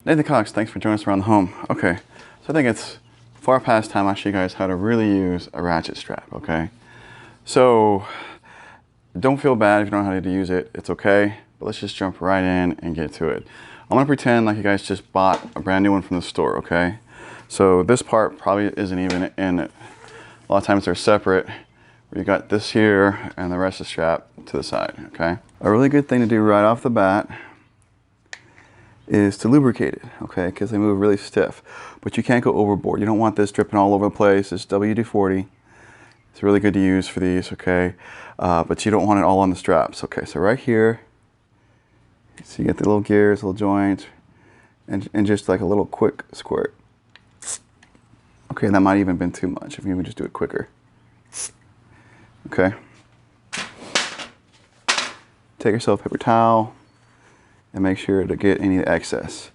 Nathan Cox, thanks for joining us around the home. Okay, so I think it's far past time I show you guys how to really use a ratchet strap, okay? So, don't feel bad if you don't know how to use it, it's okay, but let's just jump right in and get to it. I'm gonna pretend like you guys just bought a brand new one from the store, okay? So this part probably isn't even in it. A lot of times they're separate, where you got this here and the rest of the strap to the side, okay? A really good thing to do right off the bat is to lubricate it, okay? Because they move really stiff, but you can't go overboard. You don't want this dripping all over the place. It's WD-40. It's really good to use for these, okay? But you don't want it all on the straps, okay? So right here, so you get the little gears, little joint, and just like a little quick squirt. Okay, that might even have been too much if you would just do it quicker. Okay. Take yourself a paper towel and make sure to get any excess.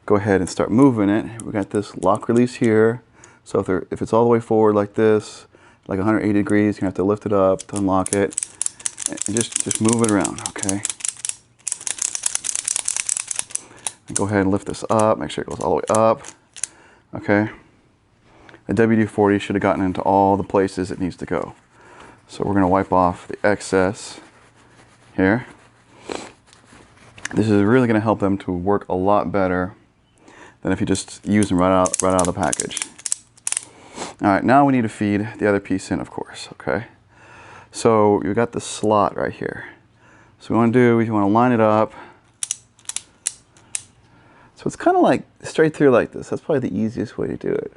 Go ahead and start moving it. We got this lock release here. So if it's all the way forward like this, like 180 degrees, you have to lift it up to unlock it. And just move it around, okay? And go ahead and lift this up, make sure it goes all the way up, okay? The WD-40 should have gotten into all the places it needs to go. So we're gonna wipe off the excess here. This is really gonna help them to work a lot better than if you just use them right out of the package. All right, now we need to feed the other piece in, of course, okay? So you've got the slot right here. So what we wanna do is you wanna line it up. So it's kind of like straight through like this. That's probably the easiest way to do it,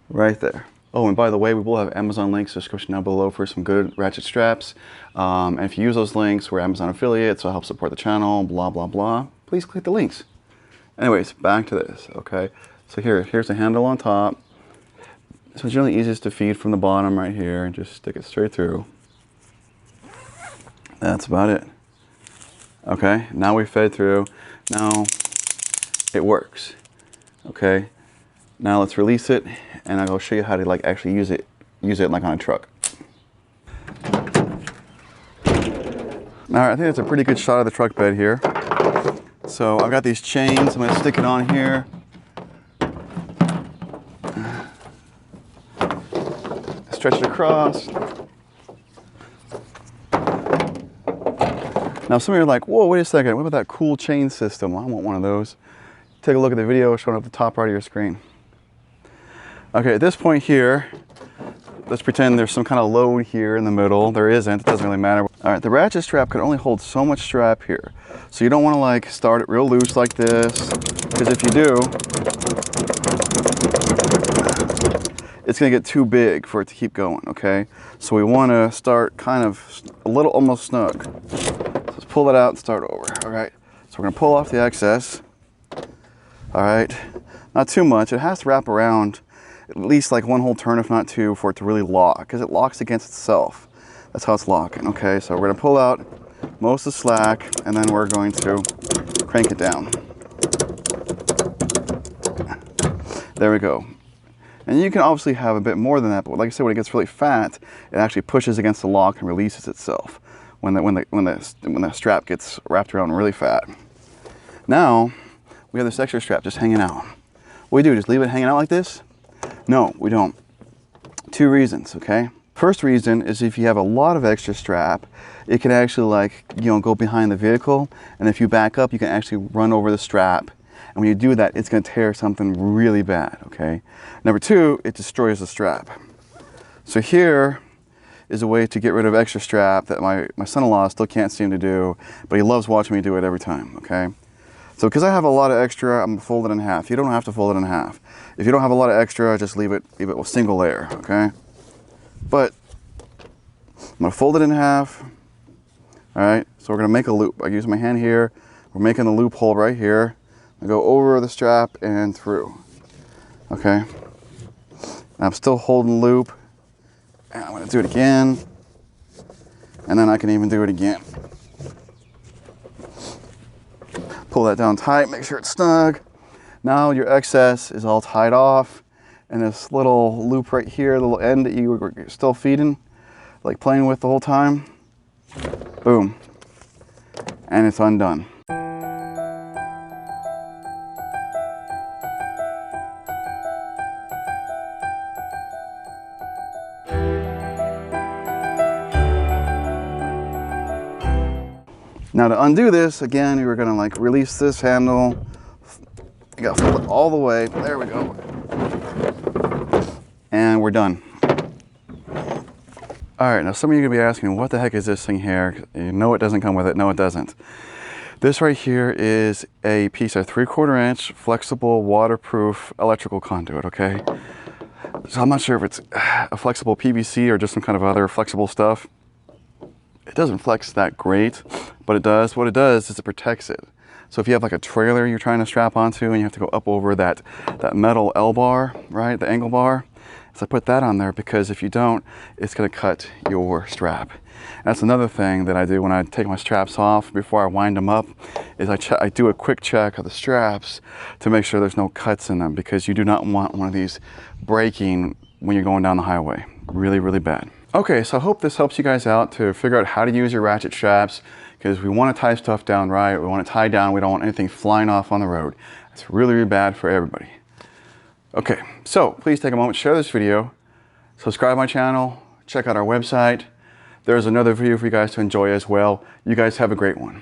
right there. Oh, and by the way, we will have Amazon links in the description down below for some good ratchet straps. And if you use those links, we're Amazon affiliates, so help support the channel, blah, blah, blah. Please click the links. Anyways, back to this, okay? So here's the handle on top. So it's really easiest to feed from the bottom right here and just stick it straight through. That's about it. Okay, now we fed through. Now it works, okay? Now let's release it, and I'll show you how to like actually use it like on a truck. All right, I think that's a pretty good shot of the truck bed here. So I've got these chains. I'm gonna stick it on here. Stretch it across. Now some of you are like, whoa, wait a second, what about that cool chain system? I want one of those. Take a look at the video showing up the top right of your screen. Okay, at this point here, let's pretend there's some kind of load here in the middle. There isn't, it doesn't really matter. All right, the ratchet strap can only hold so much strap here. So you don't want to like start it real loose like this, because if you do, it's gonna get too big for it to keep going, okay? So we want to start kind of a little almost snug. So let's pull it out and start over, all right? So we're gonna pull off the excess, all right? Not too much, it has to wrap around at least like one whole turn, if not two, for it to really lock, because it locks against itself. That's how it's locking, okay? So we're gonna pull out most of the slack, and then we're going to crank it down. There we go. And you can obviously have a bit more than that, but like I said, when it gets really fat, it actually pushes against the lock and releases itself when the strap gets wrapped around really fat. Now, we have this extra strap just hanging out. What we do, just leave it hanging out like this? No, we don't. Two reasons, okay? First reason is if you have a lot of extra strap, it can actually like, go behind the vehicle, and if you back up, you can actually run over the strap. And when you do that, it's gonna tear something really bad, okay? Number two, it destroys the strap. So here is a way to get rid of extra strap that my son-in-law still can't seem to do, but he loves watching me do it every time, okay? So because I have a lot of extra, I'm gonna fold it in half. You don't have to fold it in half. If you don't have a lot of extra, just leave it with single layer, okay? But I'm gonna fold it in half, all right? So we're gonna make a loop. I use my hand here. We're making the loophole right here. I go over the strap and through, okay? And I'm still holding the loop. And I'm gonna do it again. And then I can even do it again. Pull that down tight, make sure it's snug. Now your excess is all tied off, and this little loop right here, the little end that you were still feeding, like playing with the whole time, boom, and it's undone. Now to undo this, again, we're gonna like release this handle. You gotta flip it all the way. There we go. And we're done. All right, now some of you are gonna be asking, what the heck is this thing here? You know it doesn't come with it. No, it doesn't. This right here is a piece of 3/4 inch flexible waterproof electrical conduit, okay? So I'm not sure if it's a flexible PVC or just some kind of other flexible stuff. It doesn't flex that great, but it does. What it does is it protects it. So if you have like a trailer you're trying to strap onto and you have to go up over that metal L bar, right, the angle bar, so I put that on there because if you don't, it's gonna cut your strap. That's another thing that I do when I take my straps off before I wind them up, is I do a quick check of the straps to make sure there's no cuts in them, because you do not want one of these breaking when you're going down the highway. Really, really bad. Okay, so I hope this helps you guys out to figure out how to use your ratchet straps, because we want to tie stuff down right, we want it tied down, we don't want anything flying off on the road. It's really, really bad for everybody. Okay, so please take a moment, share this video, subscribe to my channel, check out our website. There's another video for you guys to enjoy as well. You guys have a great one.